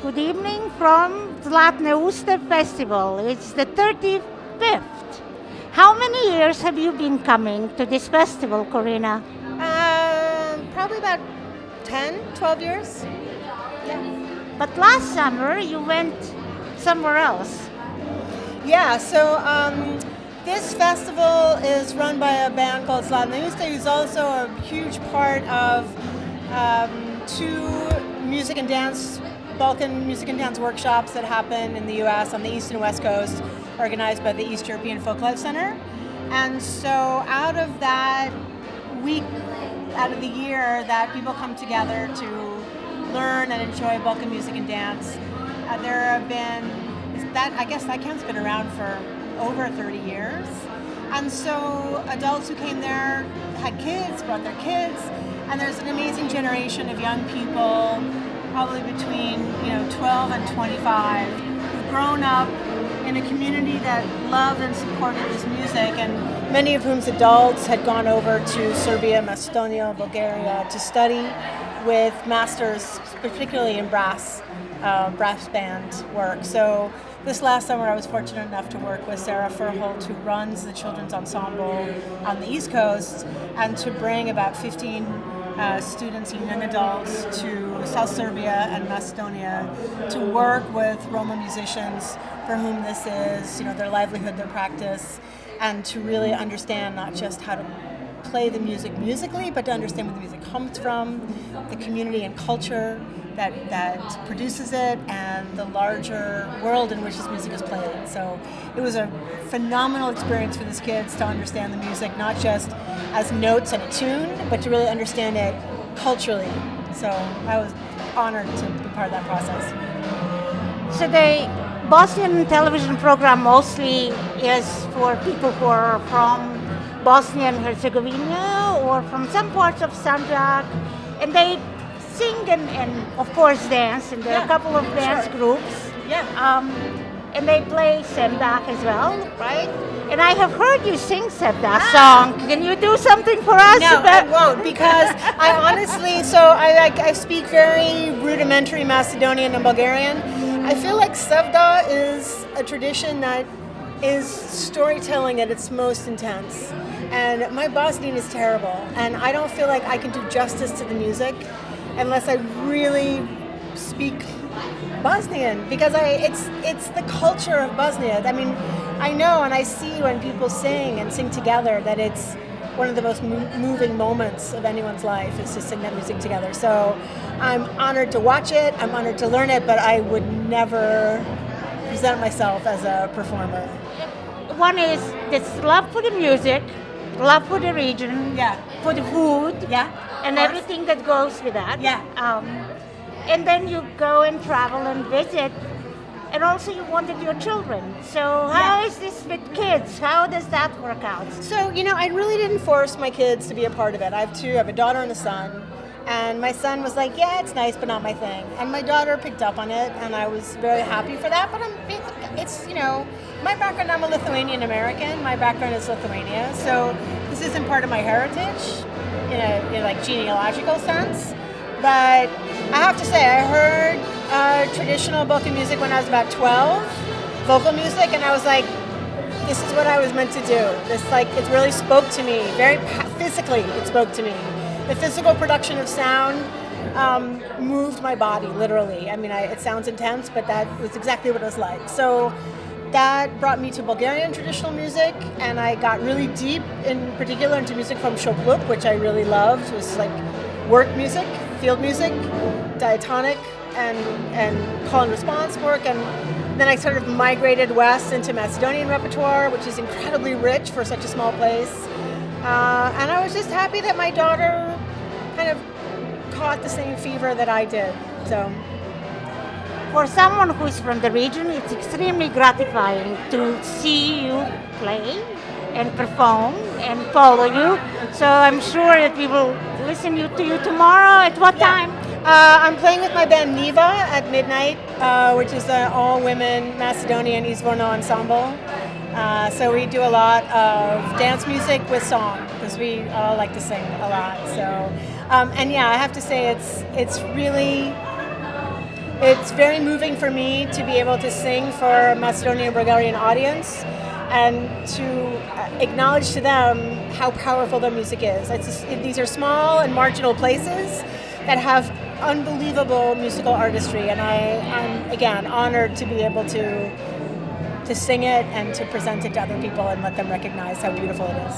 Good evening from Zlatne Uste Festival. It's the 35th. How many years have you been coming to this festival, Corina? Probably about 10, 12 years. But last summer you went somewhere else. Yeah, so this festival is run by a band called Zlatne Uste, who's also a huge part of two music and dance, Balkan music and dance workshops that happen in the U.S. on the East and West Coast, organized by the East European Folklife Center. And so out of that week, out of the year that people come together to learn and enjoy Balkan music and dance, there have been, I guess that camp's been around for over 30 years. And so adults who came there had kids, brought their kids, and there's an amazing generation of young people, probably between 12 and 25, who've grown up in a community that loved and supported this music, and many of whom's adults had gone over to Serbia, Macedonia, Bulgaria to study with masters, particularly in brass band work. So this last summer I was fortunate enough to work with Sarah Furholt, who runs the children's ensemble on the East Coast, and to bring about 15 students and young adults to South Serbia and Macedonia to work with Roma musicians for whom this is, their livelihood, their practice, and to really understand not just how to play the music musically, but to understand where the music comes from, the community and culture that produces it, and the larger world in which this music is played. So it was a phenomenal experience for these kids to understand the music, not just as notes and a tune, but to really understand it culturally. So I was honored to be part of that process. So the Bosnian television program mostly is for people who are from Bosnia and Herzegovina or from some parts of Sandjak, and they sing and of course dance, and there are a couple of dance groups. And they play Sevdak as well, right? And I have heard you sing Sevdak song. Can you do something for us? No, I won't, because I honestly, I speak very rudimentary Macedonian and Bulgarian. I feel like Sevda is a tradition that is storytelling at its most intense. And my Bosnian is terrible, and I don't feel like I can do justice to the music unless I really speak Bosnian, because it's the culture of Bosnia. I mean, I know and I see when people sing and sing together that it's one of the most moving moments of anyone's life is to sing that music together. So I'm honored to watch it, I'm honored to learn it, but I would never present myself as a performer. One is this love for the music, love for the region, for the food, and everything that goes with that. And then you go and travel and visit, and also you wanted your children. So how is this with kids? How does that work out? So, I really didn't force my kids to be a part of it. I have a daughter and a son, and my son was like, yeah, it's nice, but not my thing. And my daughter picked up on it, and I was very happy for that, but my background, I'm a Lithuanian American. My background is Lithuania, so this isn't part of my heritage in a genealogical sense. But I have to say, I heard traditional Balkan music when I was about 12, vocal music, and I was like, this is what I was meant to do. It really spoke to me, very physically it spoke to me. The physical production of sound moved my body, literally. I mean, it sounds intense, but that was exactly what it was like. So that brought me to Bulgarian traditional music, and I got really deep, in particular, into music from Shopluk, which I really loved. It was like work music, field music, diatonic, and call and response work. And then I sort of migrated west into Macedonian repertoire, which is incredibly rich for such a small place. And I was just happy that my daughter kind of caught the same fever that I did. So, for someone who is from the region, it's extremely gratifying to see you play and perform and follow you. So I'm sure that we will listen to you tomorrow. At what time? I'm playing with my band Niva at midnight, which is an all-women Macedonian Izvorno ensemble. So we do a lot of dance music with song, because we all like to sing a lot. So, I have to say it's really It's very moving for me to be able to sing for a Macedonian and Bulgarian audience and to acknowledge to them how powerful their music is. These are small and marginal places that have unbelievable musical artistry, and I'm again honored to be able to sing it and to present it to other people and let them recognize how beautiful it is.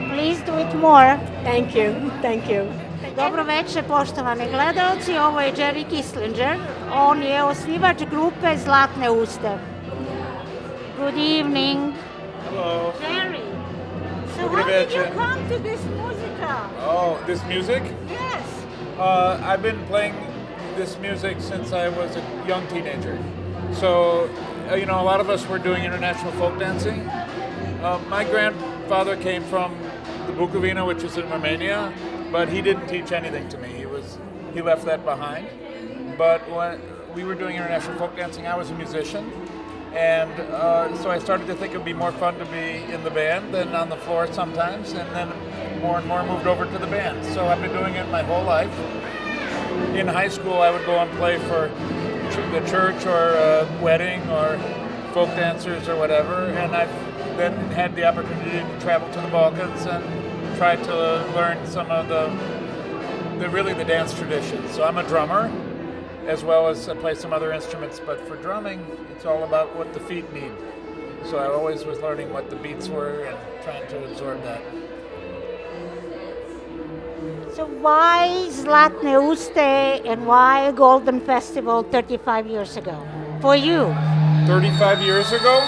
Please do it more. Thank you. Thank you. Dobro večer, poštovani gledalci, ovo je Jerry Kislinger, on je osnivač grupe Zlatne Uste. Good evening. Hello. Jerry, so Dobro how did you večer. come to this musica? Oh, this music? Yes. I've been playing this music since I was a young teenager. So, a lot of us were doing international folk dancing. My grandfather came from the Bukovina, which is in Romania, but he didn't teach anything to me. He left that behind. But when we were doing international folk dancing, I was a musician. And so I started to think it would be more fun to be in the band than on the floor sometimes, and then more and more moved over to the band. So I've been doing it my whole life. In high school, I would go and play for the church or a wedding or folk dancers or whatever, and I've then had the opportunity to travel to the Balkans and try to learn some of the dance traditions. So I'm a drummer, as well as I play some other instruments, but for drumming, it's all about what the feet need. So I always was learning what the beats were and trying to absorb that. So why Zlatne Uste and why Golden Festival 35 years ago? For you? 35 years ago?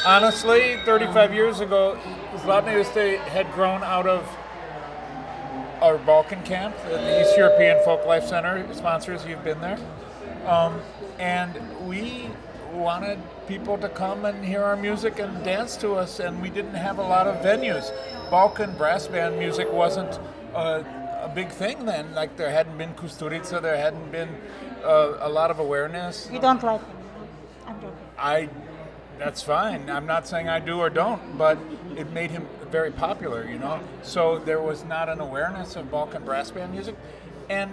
Honestly, 35 years ago, Zlatne Uste had grown out of our Balkan camp, the East European Folk Life Center sponsors, you've been there. And we wanted people to come and hear our music and dance to us, and we didn't have a lot of venues. Balkan brass band music wasn't a big thing then. Like there hadn't been Kusturica, there hadn't been a lot of awareness. You don't like him? I'm joking. That's fine. I'm not saying I do or don't, but it made him very popular, So there was not an awareness of Balkan brass band music. And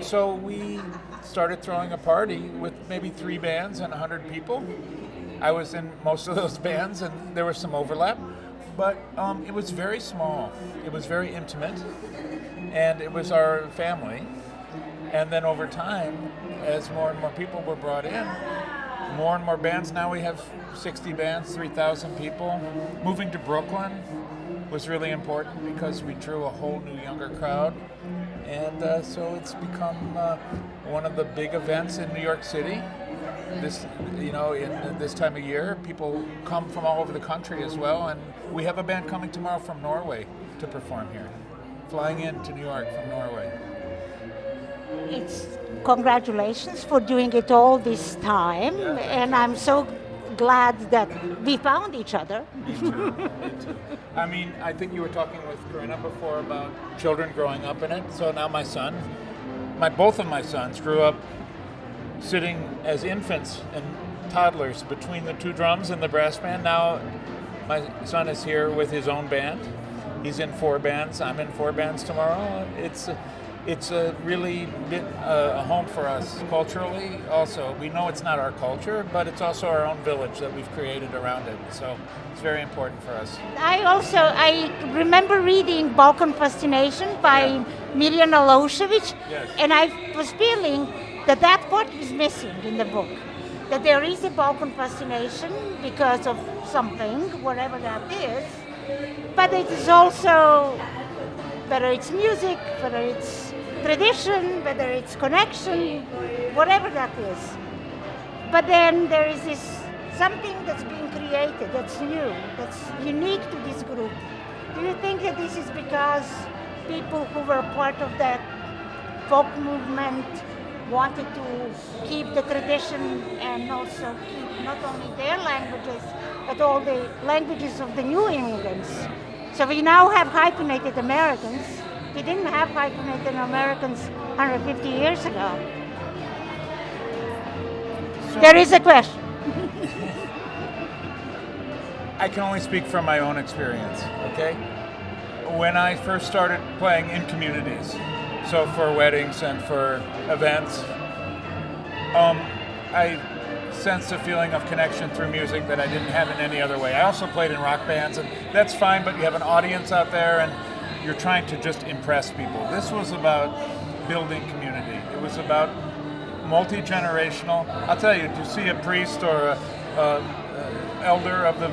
so we started throwing a party with maybe 3 bands and 100 people. I was in most of those bands, and there was some overlap. But it was very small. It was very intimate, and it was our family. And then over time, as more and more people were brought in, more and more bands. Now we have 60 bands, 3,000 people. Moving to Brooklyn was really important because we drew a whole new younger crowd. And so it's become one of the big events in New York City. In this time of year, people come from all over the country as well, and we have a band coming tomorrow from Norway to perform here, flying into New York from Norway. It's congratulations for doing it all this time, and I'm so glad that we found each other. Me too. I mean, I think you were talking with Corinna before about children growing up in it. So now both of my sons grew up sitting as infants and toddlers between the 2 drums and the brass band. Now my son is here with his own band. He's in 4 bands. I'm in 4 bands tomorrow. It's a really a home for us culturally also. We know it's not our culture, but it's also our own village that we've created around it. So it's very important for us. I remember reading Balkan Fascination by Miljan Alošević, Yes. and I was feeling that part was missing in the book. That there is a Balkan fascination because of something, whatever that is, but it is also, whether it's music, whether it's tradition, whether it's connection, whatever that is. But then there is this something that's being created, that's new, that's unique to this group. Do you think that this is because people who were part of that folk movement wanted to keep the tradition and also keep not only their languages, but all the languages of the new immigrants? So we now have hyphenated Americans. We didn't have hyphenated Americans 150 years ago. So There is a question. I can only speak from my own experience, okay? When I first started playing in communities, so for weddings and for events, I sense a feeling of connection through music that I didn't have in any other way. I also played in rock bands, and that's fine, but you have an audience out there and you're trying to just impress people. This was about building community. It was about multi-generational. I'll tell you, to see a priest or a elder of the,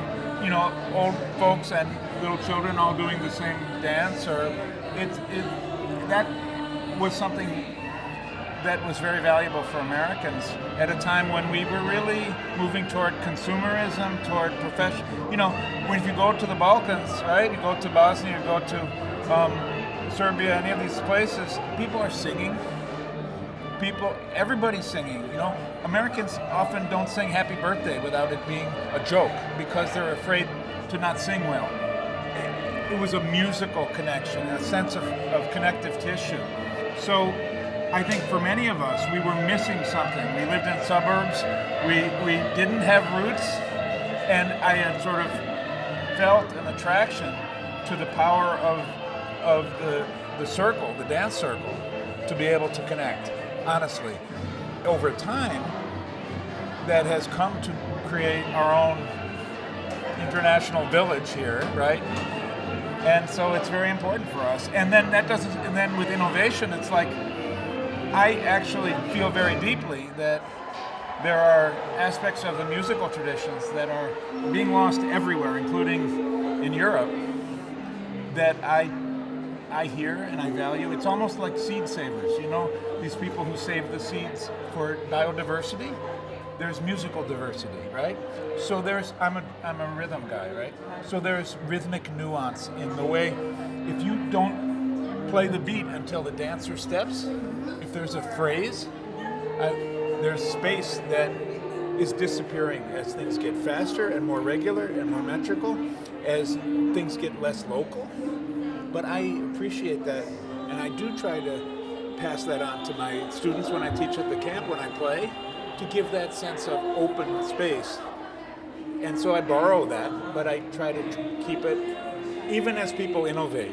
old folks and little children all doing the same dance, or that was something that was very valuable for Americans at a time when we were really moving toward consumerism, toward profession. If you go to the Balkans, right? You go to Bosnia, you go to Serbia, any of these places, people are singing. Everybody's singing. Americans often don't sing "Happy Birthday" without it being a joke because they're afraid to not sing well. It was a musical connection, a sense of connective tissue. So I think for many of us, we were missing something. We lived in suburbs, we didn't have roots, and I had sort of felt an attraction to the power of the circle, the dance circle, to be able to connect, honestly. Over time, that has come to create our own international village here, right? And so it's very important for us. And then with innovation, it's like, I actually feel very deeply that there are aspects of the musical traditions that are being lost everywhere, including in Europe, that I hear and I value. It's almost like seed savers, these people who save the seeds for biodiversity. There's musical diversity, right? So I'm a rhythm guy, right? So there's rhythmic nuance in the way, if you don't play the beat until the dancer steps, if there's a phrase, there's space that is disappearing as things get faster and more regular and more metrical, as things get less local. But I appreciate that, and I do try to pass that on to my students when I teach at the camp, when I play, to give that sense of open space. And so I borrow that, but I try to keep it, even as people innovate.